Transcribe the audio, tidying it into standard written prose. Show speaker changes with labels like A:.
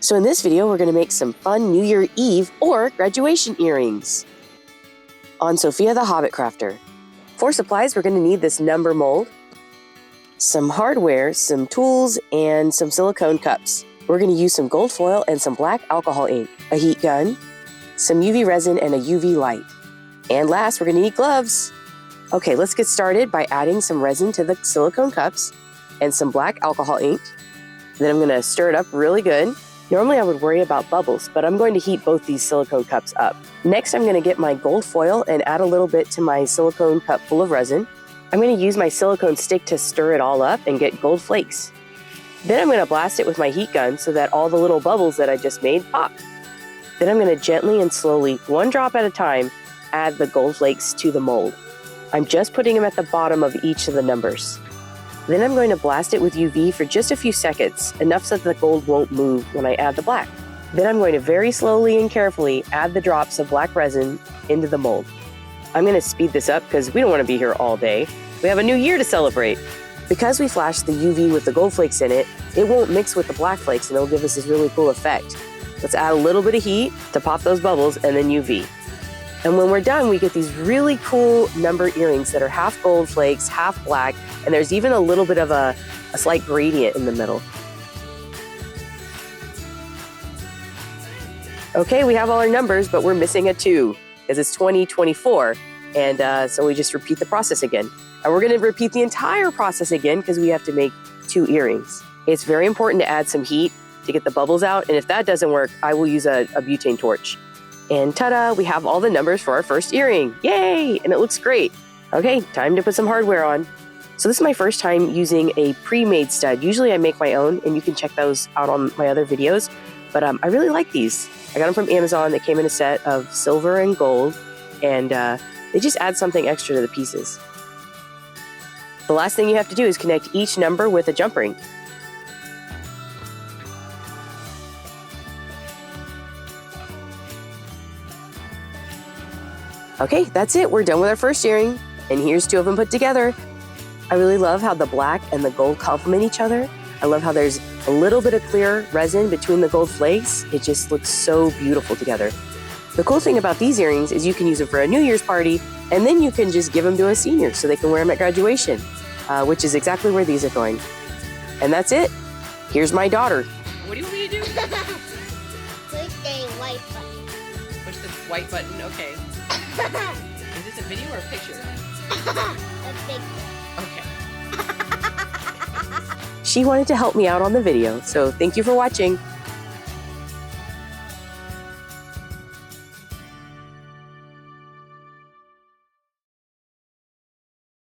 A: So in this video, we're going to make some fun New Year Eve or graduation earrings on Sophia the Hobbit Crafter. For supplies, we're going to need this number mold, some hardware, some tools, and some silicone cups. We're going to use some gold foil and some black alcohol ink, a heat gun, some UV resin, and a UV light. And last, we're going to need gloves. Okay, let's get started by adding some resin to the silicone cups and some black alcohol ink. Then I'm going to stir it up really good. Normally I would worry about bubbles, but I'm going to heat both these silicone cups up. Next, I'm going to get my gold foil and add a little bit to my silicone cup full of resin. I'm going to use my silicone stick to stir it all up and get gold flakes. Then I'm going to blast it with my heat gun so that all the little bubbles that I just made pop. Then I'm going to gently and slowly, one drop at a time, add the gold flakes to the mold. I'm just putting them at the bottom of each of the numbers. Then I'm going to blast it with UV for just a few seconds, enough so that the gold won't move when I add the black. Then I'm going to very slowly and carefully add the drops of black resin into the mold. I'm going to speed this up because we don't want to be here all day. We have a new year to celebrate. Because we flashed the UV with the gold flakes in it, it won't mix with the black flakes and it'll give us this really cool effect. Let's add a little bit of heat to pop those bubbles and then UV. And when we're done, we get these really cool number earrings that are half gold flakes, half black, and there's even a little bit of a slight gradient in the middle. Okay, we have all our numbers, but we're missing a 2 because it's 2024. And so we just repeat the process again. And we're going to repeat the entire process again because we have to make 2 earrings. It's very important to add some heat to get the bubbles out. And if that doesn't work, I will use a butane torch. And ta-da, we have all the numbers for our first earring. Yay! And it looks great. Okay, time to put some hardware on. So this is my first time using a pre-made stud. Usually I make my own, and you can check those out on my other videos. But I really like these. I got them from Amazon. They came in a set of silver and gold, and they just add something extra to the pieces. The last thing you have to do is connect each number with a jump ring. Okay, that's it. We're done with our first earring, and here's 2 of them put together. I really love how the black and the gold complement each other. I love how there's a little bit of clear resin between the gold flakes. It just looks so beautiful together. The cool thing about these earrings is you can use them for a New Year's party, and then you can just give them to a senior so they can wear them at graduation, which is exactly where these are going. And that's it. Here's my daughter.
B: What do you want me to do?
C: Push the white button.
B: Push the white button, okay. Is this a video or a picture?
C: A picture.
B: Okay.
A: She wanted to help me out on the video, so thank you for watching.